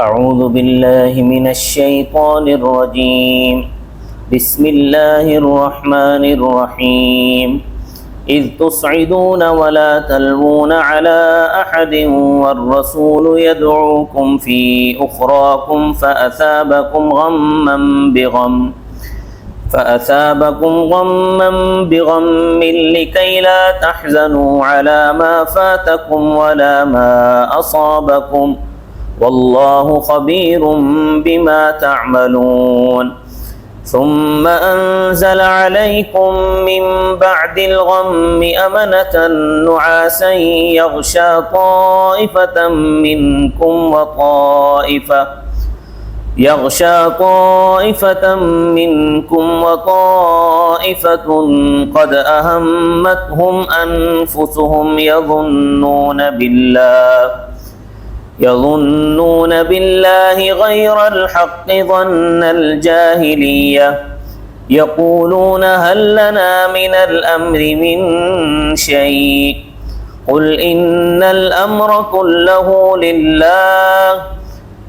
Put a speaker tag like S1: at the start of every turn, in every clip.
S1: اعوذ باللہ من الشیطان الرجیم بسم اللہ الرحمن الرحیم اذ تصعدون ولا تلوون على احد والرسول يدعوكم في اخراكم فأثابكم غما بغم لكي لا تحزنوا على ما فاتكم ولا ما أصابكم والله خبير بما تعملون ثم أنزل عليكم من بعد الغم أمنة نعاسا يغشى طائفة منكم وطائفة قد أهمتهم أنفسهم يظنون بالله غير الحق ظن الجاهلية يقولون هل لنا من الأمر من شيء قل إن الأمر كله لله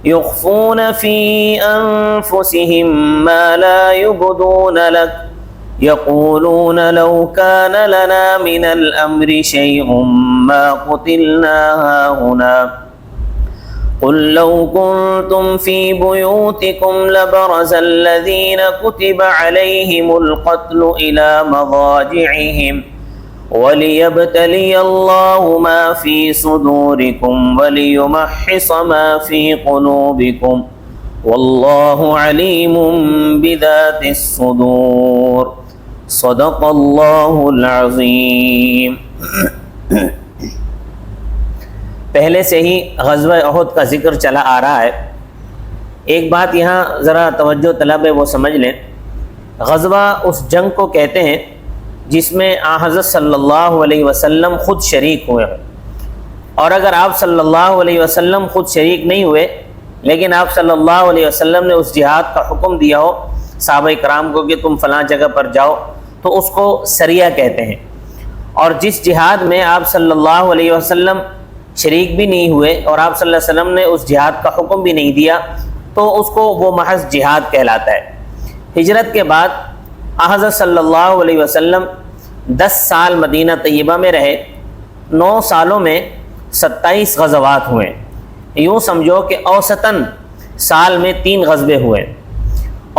S1: يخفون في أنفسهم ما لا يبدون لك يقولون لو كان لنا من الأمر شيء ما قتلنا هاهنا قل لو كنتم في بيوتكم لبرز الذين كتب عليهم القتل إلى مضاجعهم وليبتلي الله ما في صدوركم وليمحص ما في قلوبكم والله عليم بذات الصدور صدق الله العظيم۔ پہلے سے ہی غزوہ احد کا ذکر چلا آ رہا ہے۔ ایک بات یہاں ذرا توجہ طلب ہے، وہ سمجھ لیں۔ غزوہ اس جنگ کو کہتے ہیں جس میں حضرت صلی اللہ علیہ وسلم خود شریک ہوئے ہیں، اور اگر آپ صلی اللہ علیہ وسلم خود شریک نہیں ہوئے لیکن آپ صلی اللہ علیہ وسلم نے اس جہاد کا حکم دیا ہو صحابہ کرام کو کہ تم فلاں جگہ پر جاؤ، تو اس کو سریہ کہتے ہیں۔ اور جس جہاد میں آپ صلی اللہ علیہ وسلم شریک بھی نہیں ہوئے اور آپ صلی اللہ علیہ وسلم نے اس جہاد کا حکم بھی نہیں دیا، تو اس کو وہ محض جہاد کہلاتا ہے۔ ہجرت کے بعد حضرت صلی اللہ علیہ وسلم 10 سال مدینہ طیبہ میں رہے۔ 9 سالوں میں 27 غزوات ہوئے۔ یوں سمجھو کہ اوسطاً سال میں 3 غزوے ہوئے،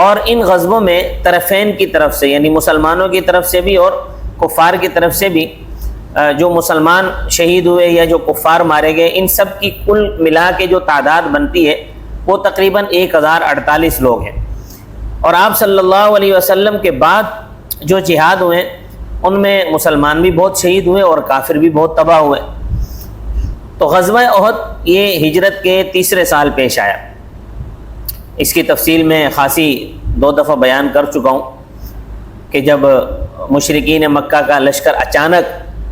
S1: اور ان غزووں میں طرفین کی طرف سے، یعنی مسلمانوں کی طرف سے بھی اور کفار کی طرف سے بھی، جو مسلمان شہید ہوئے یا جو کفار مارے گئے، ان سب کی کل ملا کے جو تعداد بنتی ہے وہ تقریباً 1048 لوگ ہیں۔ اور آپ صلی اللہ علیہ وسلم کے بعد جو جہاد ہوئے ان میں مسلمان بھی بہت شہید ہوئے اور کافر بھی بہت تباہ ہوئے۔ تو غزوہ احد یہ ہجرت کے 3رے سال پیش آیا۔ اس کی تفصیل میں خاصی 2 دفعہ بیان کر چکا ہوں کہ جب مشرکین مکہ کا لشکر اچانک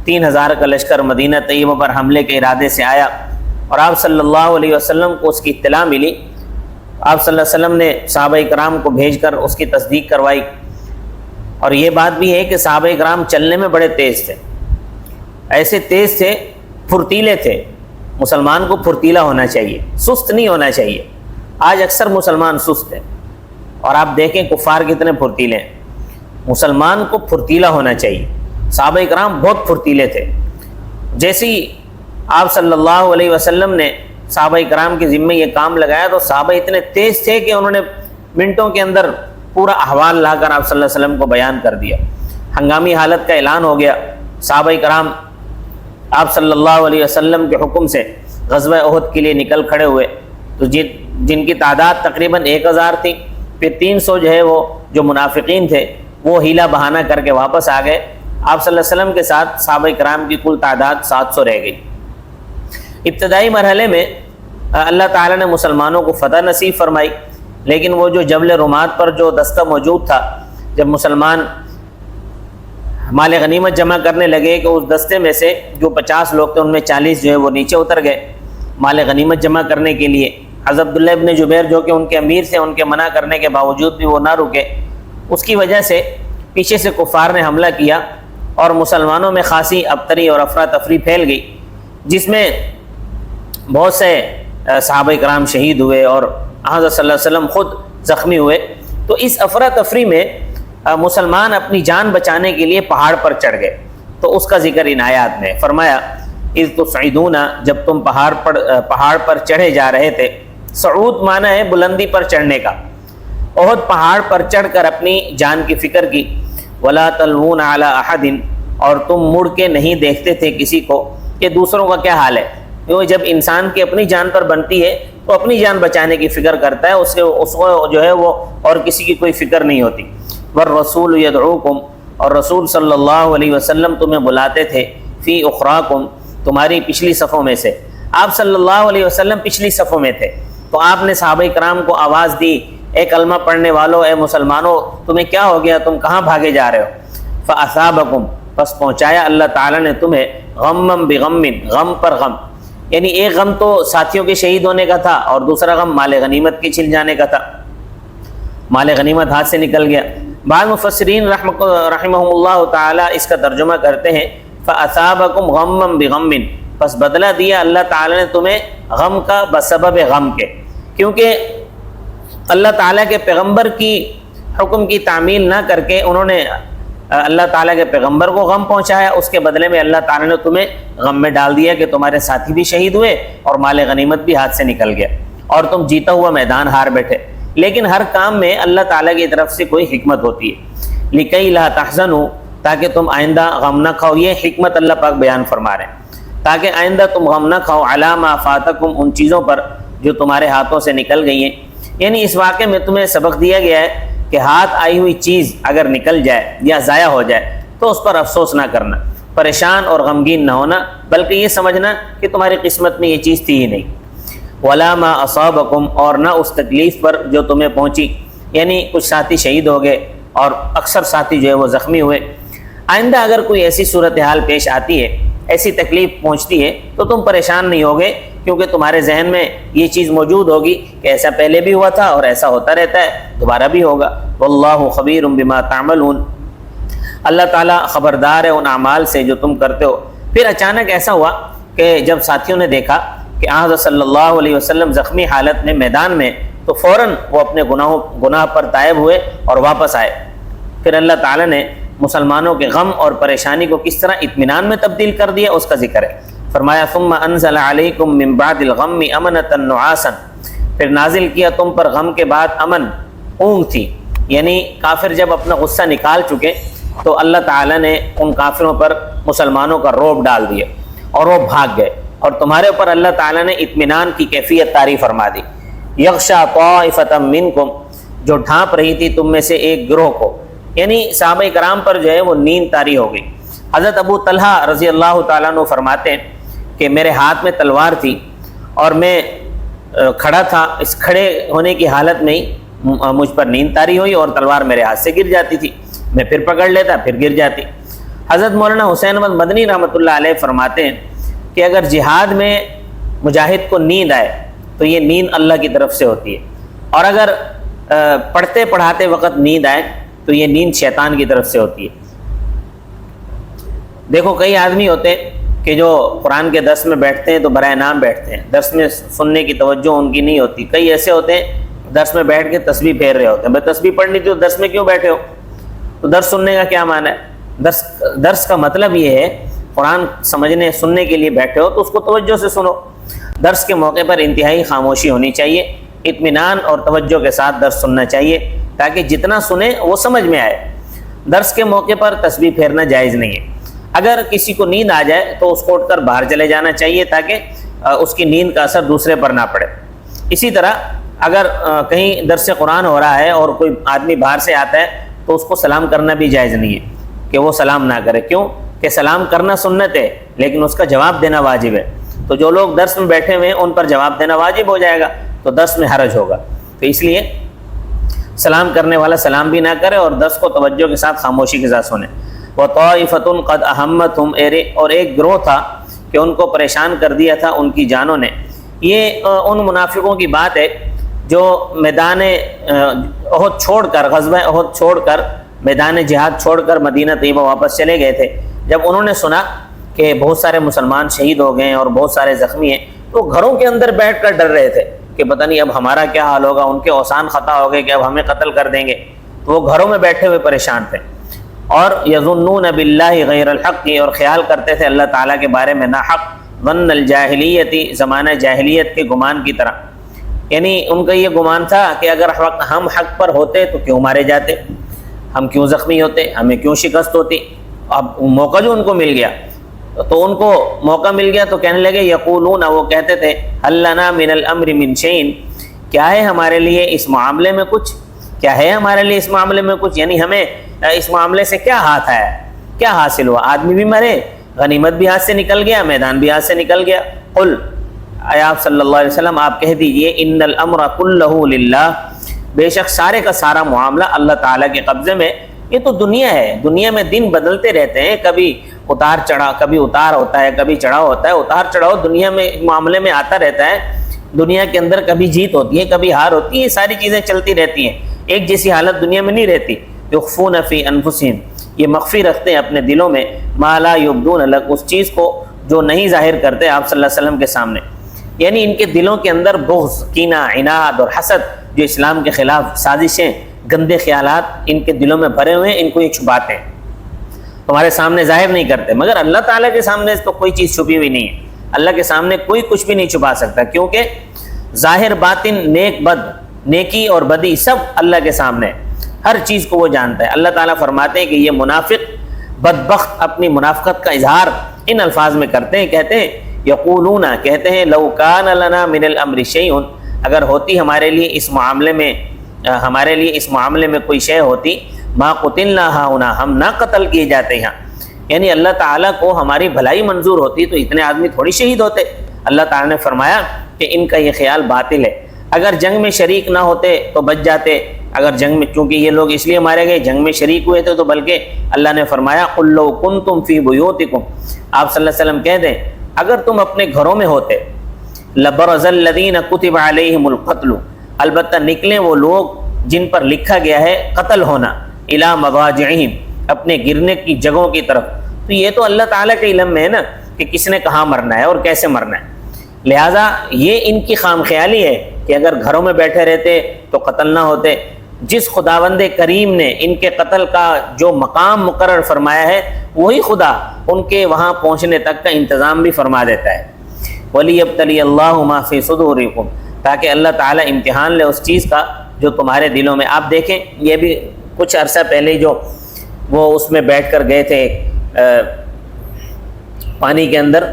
S1: 3000 کا لشکر مدینہ طیبہ پر حملے کے ارادے سے آیا اور آپ صلی اللہ علیہ وسلم کو اس کی اطلاع ملی، آپ صلی اللہ علیہ وسلم نے صحابہ کرام کو بھیج کر اس کی تصدیق کروائی۔ اور یہ بات بھی ہے کہ صحابہ کرام چلنے میں بڑے تیز تھے، ایسے تیز تھے، پھرتیلے تھے۔ مسلمان کو پھرتیلا ہونا چاہیے، سست نہیں ہونا چاہیے۔ آج اکثر مسلمان سست ہیں، اور آپ دیکھیں کفار کتنے پھرتیلے ہیں۔ مسلمان کو پھرتیلا ہونا چاہیے۔ صحابہ کرام بہت پھرتیلے تھے۔ جیسے ہی آپ صلی اللہ علیہ وسلم نے صحابہ کرام کے ذمے یہ کام لگایا تو صحابہ اتنے تیز تھے کہ انہوں نے منٹوں کے اندر پورا احوال لا کر آپ صلی اللہ علیہ وسلم کو بیان کر دیا۔ ہنگامی حالت کا اعلان ہو گیا۔ صحابہ کرام آپ صلی اللہ علیہ وسلم کے حکم سے غزوہ احد کے لیے نکل کھڑے ہوئے، تو جن کی تعداد تقریباً 1000 تھی، پھر 300 جو ہے وہ جو منافقین تھے وہ ہیلا بہانہ کر کے واپس آ گئے۔ آپ صلی اللہ علیہ وسلم کے ساتھ صحابہ کرام کی کل تعداد 700 رہ گئی۔ ابتدائی مرحلے میں اللہ تعالیٰ نے مسلمانوں کو فتح نصیب فرمائی، لیکن وہ جو جبل رمات پر جو دستہ موجود تھا، جب مسلمان مال غنیمت جمع کرنے لگے کہ اس دستے میں سے جو 50 لوگ تھے ان میں 40 جو ہے وہ نیچے اتر گئے مال غنیمت جمع کرنے کے لیے۔ حضرت عبداللہ ابن جبیر جو کہ ان کے امیر تھے، ان کے منع کرنے کے باوجود بھی وہ نہ رکے۔ اس کی وجہ سے پیچھے سے کفار نے حملہ کیا اور مسلمانوں میں خاصی ابتری اور افراتفری پھیل گئی، جس میں بہت سے صحابہ کرام شہید ہوئے اور حضرت صلی اللہ علیہ وسلم خود زخمی ہوئے، تو اس افراتفری میں مسلمان اپنی جان بچانے کے لیے پہاڑ پر چڑھ گئے۔ تو اس کا ذکر ان آیات میں فرمایا اذ تصعدون، جب تم پہاڑ پر چڑھے جا رہے تھے۔ صعود معنی ہے بلندی پر چڑھنے کا۔ احد پہاڑ پر چڑھ کر اپنی جان کی فکر کی۔ ولا تلوون علی احد، اور تم مڑ کے نہیں دیکھتے تھے کسی کو کہ دوسروں کا کیا حال ہے، کیونکہ جب انسان کی اپنی جان پر بنتی ہے تو اپنی جان بچانے کی فکر کرتا ہے، اس کو جو ہے وہ اور کسی کی کوئی فکر نہیں ہوتی۔ والرسول یدعوکم، اور رسول صلی اللہ علیہ وسلم تمہیں بلاتے تھے، فی اخراکم، تمہاری پچھلی صفوں میں سے۔ آپ صلی اللہ علیہ وسلم پچھلی صفوں میں تھے، تو آپ نے صحابہ کرام کو آواز دی، اے کلمہ پڑھنے والوں، اے مسلمانوں، تمہیں کیا ہو گیا، تم کہاں بھاگے جا رہے ہو؟ فاصابکم، پس پہنچایا اللہ تعالیٰ نے تمہیں غمم بغم، غم پر غم، یعنی ایک غم تو ساتھیوں کے شہید ہونے کا تھا اور دوسرا غم مال غنیمت کے چھن جانے کا تھا، مال غنیمت ہاتھ سے نکل گیا۔ بعض مفسرین رحمہم اللہ تعالیٰ اس کا ترجمہ کرتے ہیں فاصابکم غمم بغم، پس بدلہ دیا اللہ تعالیٰ نے تمہیں غم کا بسبب غم کے، کیونکہ اللہ تعالیٰ کے پیغمبر کی حکم کی تعمیل نہ کر کے انہوں نے اللہ تعالیٰ کے پیغمبر کو غم پہنچایا، اس کے بدلے میں اللہ تعالیٰ نے تمہیں غم میں ڈال دیا کہ تمہارے ساتھی بھی شہید ہوئے اور مال غنیمت بھی ہاتھ سے نکل گیا اور تم جیتا ہوا میدان ہار بیٹھے۔ لیکن ہر کام میں اللہ تعالیٰ کی طرف سے کوئی حکمت ہوتی ہے، لِكَيْ لَا تَحْزَنُوا، تاکہ تم آئندہ غم نہ کھاؤ، یہ حکمت اللہ پاک بیان فرما رہے ہیں، تاکہ آئندہ تم غم نہ کھاؤ عَلَىٰ مَا فَاتَكُمْ، ان چیزوں پر جو تمہارے ہاتھوں سے نکل گئی ہیں۔ یعنی اس واقعے میں تمہیں سبق دیا گیا ہے کہ ہاتھ آئی ہوئی چیز اگر نکل جائے یا ضائع ہو جائے تو اس پر افسوس نہ کرنا، پریشان اور غمگین نہ ہونا، بلکہ یہ سمجھنا کہ تمہاری قسمت میں یہ چیز تھی ہی نہیں۔ وَلَا مَا أَصَابَكُمْ، اور نہ اس تکلیف پر جو تمہیں پہنچی، یعنی کچھ ساتھی شہید ہو گئے اور اکثر ساتھی جو ہے وہ زخمی ہوئے۔ آئندہ اگر کوئی ایسی صورتحال پیش آتی ہے، ایسی تکلیف پہنچتی ہے، تو تم پریشان نہیں ہوگے، کیونکہ تمہارے ذہن میں یہ چیز موجود ہوگی کہ ایسا پہلے بھی ہوا تھا اور ایسا ہوتا رہتا ہے، دوبارہ بھی ہوگا۔ واللہ خبیر بما تعملون، اللہ تعالیٰ خبردار ہے ان اعمال سے جو تم کرتے ہو۔ پھر اچانک ایسا ہوا کہ جب ساتھیوں نے دیکھا کہ حضرت صلی اللہ علیہ وسلم زخمی حالت میں میدان میں، تو فوراً وہ اپنے گناہ پر تائب ہوئے اور واپس آئے۔ پھر اللہ تعالیٰ نے مسلمانوں کے غم اور پریشانی کو کس طرح اطمینان میں تبدیل کر دیا اس کا ذکر ہے۔ فرمایا ثم انزل علیکم من بعد الغم امنۃ نعاسا، پھر نازل کیا تم پر غم کے بعد امن، اونگ تھی، یعنی کافر جب اپنا غصہ نکال چکے تو اللہ تعالیٰ نے ان کافروں پر مسلمانوں کا رعب ڈال دیا اور وہ بھاگ گئے، اور تمہارے اوپر اللہ تعالیٰ نے اطمینان کی کیفیت طاری فرما دی۔ یغشا طائفۃ منکم، جو ڈھانپ رہی تھی تم میں سے ایک گروہ کو، یعنی صحابہ کرام پر جو ہے وہ نیند طاری ہو گئی۔ حضرت ابو طلحہ رضی اللہ تعالیٰ عنہ فرماتے ہیں کہ میرے ہاتھ میں تلوار تھی اور میں کھڑا تھا، اس کھڑے ہونے کی حالت میں ہی مجھ پر نیند طاری ہوئی اور تلوار میرے ہاتھ سے گر جاتی تھی، میں پھر پکڑ لیتا، پھر گر جاتی۔ حضرت مولانا حسین احمد مدنی رحمۃ اللہ علیہ فرماتے ہیں کہ اگر جہاد میں مجاہد کو نیند آئے تو یہ نیند اللہ کی طرف سے ہوتی ہے، اور اگر پڑھتے پڑھاتے وقت نیند آئے تو یہ نیند شیطان کی طرف سے ہوتی ہے۔ دیکھو کئی آدمی ہوتے ہیں کہ جو قرآن کے درس میں بیٹھتے ہیں تو برائے نام بیٹھتے ہیں، درس میں سننے کی توجہ ان کی نہیں ہوتی۔ کئی ایسے ہوتے ہیں درس میں بیٹھ کے تسبیح پھیر رہے ہوتے ہیں، بھائی تسبیح پڑھنی تھی تو درس میں کیوں بیٹھے ہو؟ تو درس سننے کا کیا معنی ہے؟ درس کا مطلب یہ ہے قرآن سمجھنے سننے کے لیے بیٹھے ہو تو اس کو توجہ سے سنو۔ درس کے موقع پر انتہائی خاموشی ہونی چاہیے، اطمینان اور توجہ کے ساتھ درس سننا چاہیے تاکہ جتنا سنیں وہ سمجھ میں آئے۔ درس کے موقع پر تسبیح پھیرنا جائز نہیں ہے۔ اگر کسی کو نیند آ جائے تو اس کو اٹھ کر باہر چلے جانا چاہیے تاکہ اس کی نیند کا اثر دوسرے پر نہ پڑے۔ اسی طرح اگر کہیں درس قرآن ہو رہا ہے اور کوئی آدمی باہر سے آتا ہے تو اس کو سلام کرنا بھی جائز نہیں ہے کہ وہ سلام نہ کرے، کیوں کہ سلام کرنا سنت ہے لیکن اس کا جواب دینا واجب ہے، تو جو لوگ درس میں بیٹھے ہوئے ہیں ان پر جواب دینا واجب ہو جائے گا تو درس میں حرج ہوگا، تو اس لیے سلام کرنے والا سلام بھی نہ کرے اور درس کو توجہ کے ساتھ خاموشی کے ساتھ سنیں۔ وَطَائِفَةٌ قَدْ أَهَمَّتْهُمْ، اور ایک گروہ تھا کہ ان کو پریشان کر دیا تھا ان کی جانوں نے۔ یہ ان منافقوں کی بات ہے جو میدان احد چھوڑ کر، غزوہ احد چھوڑ کر، میدان جہاد چھوڑ کر مدینہ طیبہ واپس چلے گئے تھے۔ جب انہوں نے سنا کہ بہت سارے مسلمان شہید ہو گئے ہیں اور بہت سارے زخمی ہیں تو گھروں کے اندر بیٹھ کر ڈر رہے تھے کہ پتہ نہیں اب ہمارا کیا حال ہوگا، ان کے اوسان خطا ہو گئے کہ اب ہمیں قتل کر دیں گے، تو وہ گھروں میں بیٹھے ہوئے پریشان تھے۔ اور یظنون باللہ غیر الحق، اور خیال کرتے تھے اللہ تعالیٰ کے بارے میں ناحق، ظن الجاہلیتی، زمانہ جاہلیت کے گمان کی طرح، یعنی ان کا یہ گمان تھا کہ اگر ہم حق پر ہوتے تو کیوں مارے جاتے، ہم کیوں زخمی ہوتے، ہمیں کیوں شکست ہوتی۔ اب موقع جو ان کو مل گیا تو ان کو موقع مل گیا تو کہنے لگے یقولون، وہ کہتے تھے هل لنا من الامر من شیء، کیا ہے ہمارے لیے اس معاملے میں کچھ، کیا ہے ہمارے لیے اس معاملے میں کچھ، یعنی ہمیں اس معاملے سے کیا ہاتھ آیا، کیا حاصل ہوا، آدمی بھی مرے، غنیمت بھی ہاتھ سے نکل گیا، میدان بھی ہاتھ سے نکل گیا۔ قل، اے آپ صلی اللہ علیہ وسلم آپ کہہ دیجئے ان الامر کلہ للہ، بے شک سارے کا سارا معاملہ اللہ تعالیٰ کے قبضے میں۔ یہ تو دنیا ہے، دنیا میں دن بدلتے رہتے ہیں، کبھی اتار چڑھاؤ، کبھی اتار ہوتا ہے، کبھی چڑھاؤ ہوتا ہے، اتار چڑھاؤ دنیا میں معاملے میں آتا رہتا ہے۔ دنیا کے اندر کبھی جیت ہوتی ہے، کبھی ہار ہوتی ہے، یہ ساری چیزیں چلتی رہتی ہیں، ایک جیسی حالت دنیا میں نہیں رہتی۔ یخفون فی انفسہم، یہ مخفی رکھتے ہیں اپنے دلوں میں، ما لا یبدون لک، اس چیز کو جو نہیں ظاہر کرتے آپ صلی اللہ علیہ وسلم کے سامنے، یعنی ان کے دلوں کے اندر بغض، کینہ، عناد اور حسد، جو اسلام کے خلاف سازشیں، گندے خیالات ان کے دلوں میں بھرے ہوئے ہیں، ان کو یہ چھپاتے ہیں، تمہارے سامنے ظاہر نہیں کرتے۔ مگر اللہ تعالیٰ کے سامنے تو کوئی چیز چھپی ہوئی نہیں ہے، اللہ کے سامنے کوئی کچھ بھی نہیں چھپا سکتا، کیونکہ ظاہر باطن، نیک بد، نیکی اور بدی سب اللہ کے سامنے ہے، ہر چیز کو وہ جانتا ہے۔ اللہ تعالیٰ فرماتے ہیں کہ یہ منافق بدبخت اپنی منافقت کا اظہار ان الفاظ میں کرتے ہیں، کہتے ہیں یقولون، کہتے ہیں لو کان لنا من الامر شیء، اگر ہوتی ہمارے لیے اس معاملے میں کوئی شے ہوتی، ما قتلنا ہاہنا، ہم نہ قتل کیے جاتے یہاں، یعنی اللہ تعالیٰ کو ہماری بھلائی منظور ہوتی تو اتنے آدمی تھوڑی شہید ہوتے۔ اللہ تعالیٰ نے فرمایا کہ ان کا یہ خیال باطل ہے، اگر جنگ میں شریک نہ ہوتے تو بچ جاتے، اگر جنگ میں، چونکہ یہ لوگ اس لیے مارے گئے جنگ میں شریک ہوئے تھے، تو بلکہ اللہ نے فرمایا قل لو کنتم فی بیوتکم، آپ صلی اللہ علیہ وسلم کہہ دیں اگر تم اپنے گھروں میں ہوتے، لبرز الذین کتب علیہم القتل، البتہ نکلیں وہ لوگ جن پر لکھا گیا ہے قتل ہونا، الی مضاجعہم، اپنے گرنے کی جگہوں کی طرف، تو یہ تو اللہ تعالیٰ کے علم میں ہے نا کہ کس نے کہاں مرنا ہے اور کیسے مرنا ہے، لہٰذا یہ ان کی خام خیالی ہے کہ اگر گھروں میں بیٹھے رہتے تو قتل نہ ہوتے۔ جس خداوند کریم نے ان کے قتل کا جو مقام مقرر فرمایا ہے، وہی خدا ان کے وہاں پہنچنے تک کا انتظام بھی فرما دیتا ہے۔ وَلِيَبْتَلِيَ اللَّهُ مَا فِي صُدُورِكُمْ، تاکہ اللہ تعالیٰ امتحان لے اس چیز کا جو تمہارے دلوں میں۔ آپ دیکھیں یہ بھی کچھ عرصہ پہلے جو وہ اس میں بیٹھ کر گئے تھے، پانی کے اندر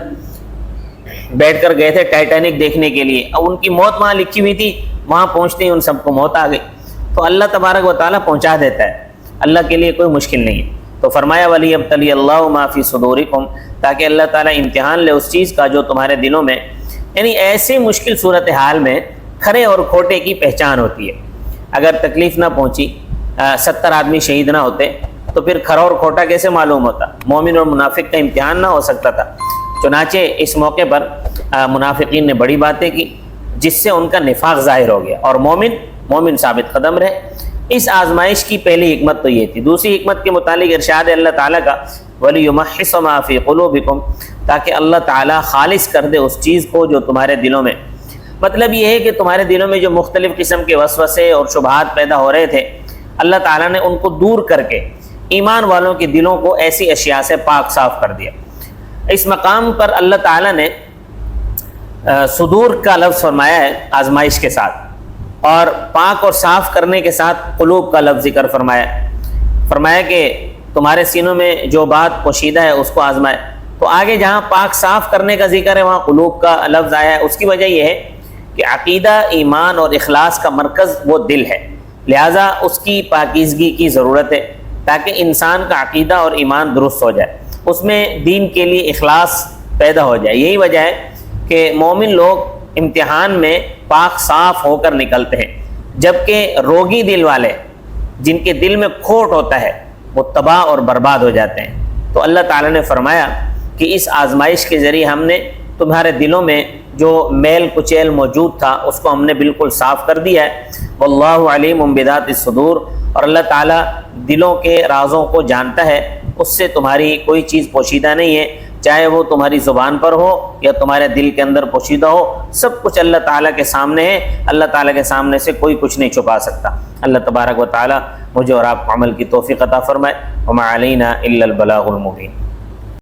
S1: بیٹھ کر گئے تھے ٹائٹینک دیکھنے کے لیے، اب ان کی موت وہاں لکھی ہوئی تھی، وہاں پہنچتے ہی ان سب کو موت آ گئی، تو اللہ تبارک و تعالیٰ پہنچا دیتا ہے، اللہ کے لیے کوئی مشکل نہیں ہے۔ تو فرمایا وَلِيَبْتَلِيَ اللَّهُ مَا فِي صُدُورِكُمْ، تاکہ اللہ تعالیٰ امتحان لے اس چیز کا جو تمہارے دلوں میں، یعنی ایسے مشکل صورتحال میں کھرے اور کھوٹے کی پہچان ہوتی ہے۔ اگر تکلیف نہ پہنچی، 70 آدمی شہید نہ ہوتے تو پھر کھرا اور کھوٹا کیسے معلوم ہوتا، مومن اور منافق کا امتحان نہ ہو سکتا تھا۔ چنانچہ اس موقع پر منافقین نے بڑی باتیں کی جس سے ان کا نفاق ظاہر ہو گیا، اور مومن ثابت قدم رہے۔ اس آزمائش کی پہلی حکمت تو یہ تھی۔ دوسری حکمت کے متعلق ارشاد ہے اللہ تعالیٰ کا وَلِيُمَحِّصَ مَا فِي قُلُوبِكُمْ، تاکہ اللہ تعالیٰ خالص کر دے اس چیز کو جو تمہارے دلوں میں، مطلب یہ ہے کہ تمہارے دلوں میں جو مختلف قسم کے وسوسے اور شبہات پیدا ہو رہے تھے، اللہ تعالیٰ نے ان کو دور کر کے ایمان والوں کے دلوں کو ایسی اشیاء سے پاک صاف کر دیا۔ اس مقام پر اللہ تعالیٰ نے صدور کا لفظ فرمایا ہے آزمائش کے ساتھ، اور پاک اور صاف کرنے کے ساتھ قلوب کا لفظ ذکر فرمایا کہ تمہارے سینوں میں جو بات پوشیدہ ہے اس کو آزمائے۔ تو آگے جہاں پاک صاف کرنے کا ذکر ہے وہاں قلوب کا لفظ آیا ہے۔ اس کی وجہ یہ ہے کہ عقیدہ، ایمان اور اخلاص کا مرکز وہ دل ہے، لہٰذا اس کی پاکیزگی کی ضرورت ہے تاکہ انسان کا عقیدہ اور ایمان درست ہو جائے، اس میں دین کے لیے اخلاص پیدا ہو جائے۔ یہی وجہ ہے کہ مومن لوگ امتحان میں پاک صاف ہو کر نکلتے ہیں، جبکہ روگی دل والے جن کے دل میں کھوٹ ہوتا ہے وہ تباہ اور برباد ہو جاتے ہیں۔ تو اللہ تعالیٰ نے فرمایا کہ اس آزمائش کے ذریعے ہم نے تمہارے دلوں میں جو میل کچیل موجود تھا اس کو ہم نے بالکل صاف کر دیا ہے۔ واللہ علیم بذات الصدور، اور اللہ تعالیٰ دلوں کے رازوں کو جانتا ہے، اس سے تمہاری کوئی چیز پوشیدہ نہیں ہے۔ چاہے وہ تمہاری زبان پر ہو یا تمہارے دل کے اندر پوشیدہ ہو، سب کچھ اللہ تعالیٰ کے سامنے ہے۔ اللہ تعالیٰ کے سامنے سے کوئی کچھ نہیں چھپا سکتا۔ اللہ تبارک و تعالیٰ مجھے اور آپ کو عمل کی توفیق عطا فرمائے۔ وما علینا الا البلاغ المبین۔